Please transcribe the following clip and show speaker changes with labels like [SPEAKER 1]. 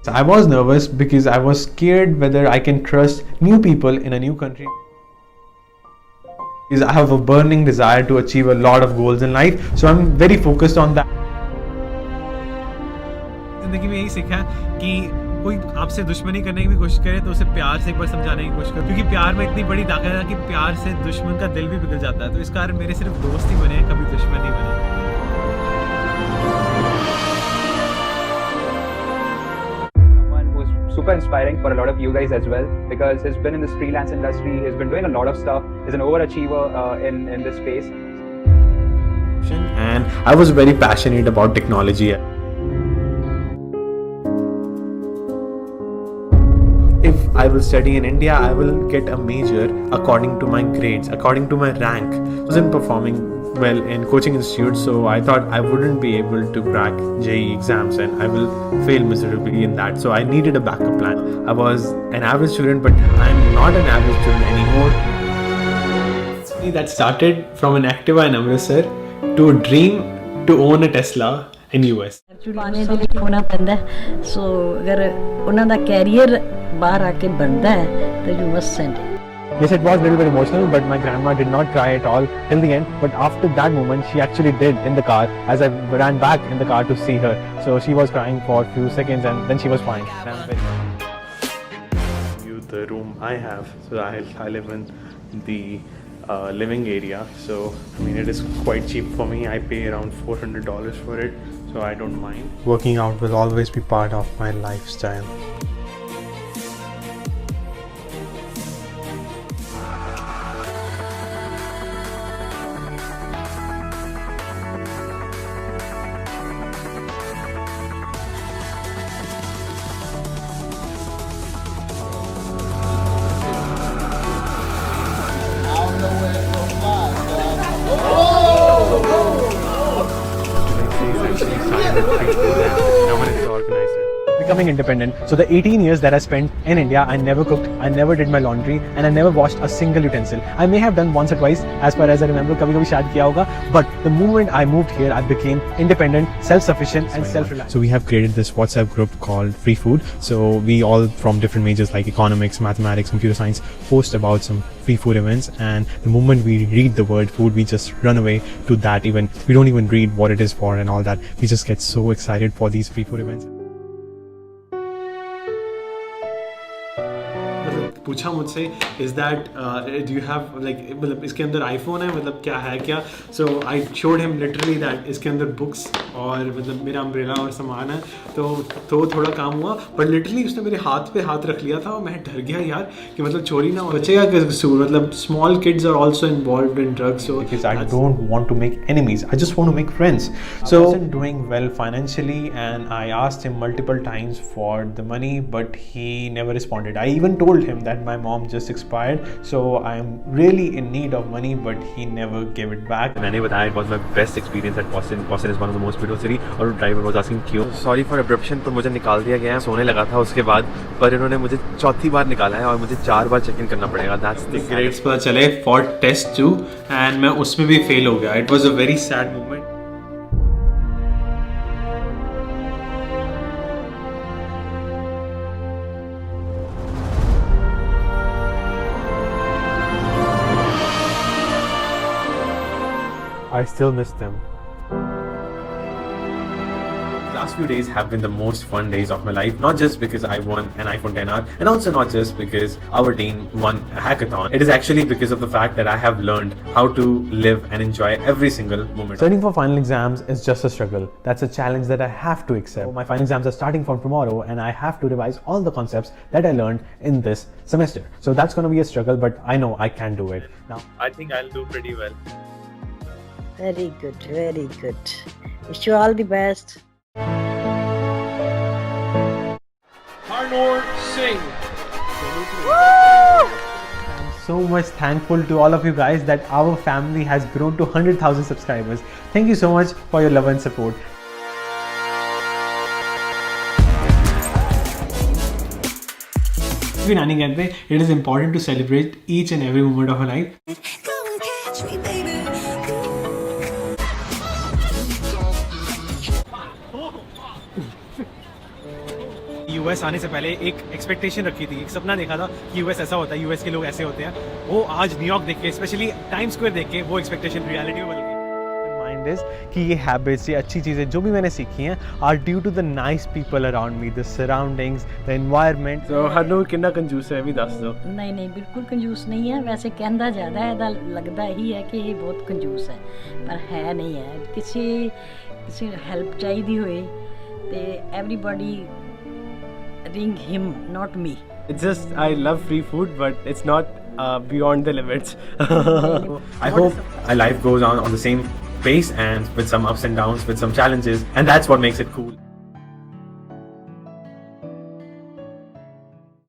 [SPEAKER 1] I was nervous because I was scared whether I can trust new people in a new country. Because I have a burning desire to achieve a lot of goals in life, so I'm very focused on that.
[SPEAKER 2] जिंदगी में यही सीखा है कि कोई आपसे दुश्मनी करने की भी कोशिश करे तो उसे प्यार से एक बार समझाने की कोशिश करो, क्योंकि प्यार में इतनी बड़ी ताकत है कि प्यार से दुश्मन का दिल भी पिघल जाता है। तो इस कारण मेरे सिर्फ दोस्त ही बने हैं, कभी दुश्मन नहीं बने।
[SPEAKER 3] Super inspiring for a lot of you guys as well, because he's been in this freelance industry, he's been doing a lot of stuff, he's an overachiever in this space.
[SPEAKER 1] And I was very passionate about technology. If I will study in India, I will get a major according to my grades, according to my rank. I wasn't performing well in coaching institutes, so I thought I wouldn't be able to crack JEE exams and I will fail miserably in that. So I needed a backup plan. I was an average student, but I'm not an average student anymore. That started from an Activa in Amritsar to a dream to own a Tesla in US.
[SPEAKER 4] ਪਾਣੇ ਦੇ ਲਈ ਹੋਣਾ ਪੈਂਦਾ, ਸੋ ਅਗਰ ਉਹਨਾਂ ਦਾ career ਬਾਹਰ ਆ ਕੇ ਬਣਦਾ ਹੈ ਤਾਂ you must send.
[SPEAKER 1] Yes, it was a little bit emotional, but my grandma did not cry at all till the end. But after that moment, she actually did in the car as I ran back in the car to see her. So she was crying for a few seconds and then she was fine. The room I have, so I live in the living area. So I mean, it is quite cheap for me. I pay around $400 for it, so I don't mind. Working out will always be part of my lifestyle. Becoming independent. So the 18 years that I spent in India, I never cooked, I never did my laundry, and I never washed a single utensil. I may have done once or twice, as far as I remember, kabhi kabhi shayad kiya hoga, but the moment I moved here, I became independent, self-sufficient, and self-reliant. So we have created this WhatsApp group called Free Food. So we all from different majors like economics, mathematics, computer science post about some free food events, and the moment we read the word food, we just run away to that event. We don't even read what it is for and all that. We just get so excited for these free food events. पूछा मुझसे is that do you have like, मतलब इसके अंदर iPhone है, मतलब क्या है क्या। So I showed him literally that इसके अंदर बुक्स और मतलब मेरा अम्ब्रेला और सामान है। तो थोड़ा काम हुआ, बट लिटरली उसने मेरे हाथ पे हाथ रख लिया था और मैं डर गया यार कि मतलब चोरी ना हो। बचेगा कसूर, मतलब small kids are also involved in drugs, so because I don't want to make enemies, I just want to make friends. So I wasn't doing well financially and I asked him multiple times for the money, but he never responded. I even told him that my mom just expired, so I am really in need of money, but he never gave it back.
[SPEAKER 5] मैंने बताया it was my best experience at Boston. Boston is one of the most beautiful city. और driver was asking क्यों, sorry for abruption, पर मुझे निकाल दिया गया। सोने लगा था उसके बाद, पर इन्होंने मुझे चौथी बार निकाला है और मुझे 4 बार चेक इन करना पड़ेगा। That's the
[SPEAKER 1] grades पता चले for test 2 and मैं उसमें भी fail हो गया। It was a very sad moment. I still miss them. The last few days have been the most fun days of my life, not just because I won an iPhone XR, and also not just because our team won a hackathon. It is actually because of the fact that I have learned how to live and enjoy every single moment. Studying for final exams is just a struggle. That's a challenge that I have to accept. My final exams are starting from tomorrow, and I have to revise all the concepts that I learned in this semester. So that's going to be a struggle, but I know I can do it. Now,
[SPEAKER 5] I think I'll do pretty well.
[SPEAKER 4] Very good, very good. Wish you all the best.
[SPEAKER 2] Harnoor Singh.
[SPEAKER 1] I'm so much thankful to all of you guys that our family has grown to 100,000 subscribers. Thank you so much for your love and support. Naani कहते हैं, it is important to celebrate each and every moment of our life.
[SPEAKER 2] US आने से पहले एक expectation रखी थी, एक सपना देखा था कि यूएस ऐसा होता है, यूएस के लोग ऐसे होते हैं, वो आज न्यूयॉर्क देख के, स्पेशली टाइम स्क्वायर देख के, वो एक्सपेक्टेशन रियलिटी में बदल गई। माइंड इज कि ये हैबिट्स, ये अच्छी चीज़ें जो भी मैंने सीखी हैं are due to the nice people around me, the surroundings, the environment.
[SPEAKER 5] So Harnoor कितना कंजूस है, अभी दस दो।
[SPEAKER 4] नहीं नहीं, बिल्कुल कंजूस नहीं है। वैसे कहता ज़्यादा है, ਇਹਦਾ लगता ही है कि ये बहुत कंजूस है, पर है नहीं है। किसी हेल्प चाहिए होए तो everybody ring him, not me.
[SPEAKER 5] It's just I love free food, but it's not beyond the limits. I hope our life goes on the same pace and with some ups and downs, with some challenges, and that's what makes it cool.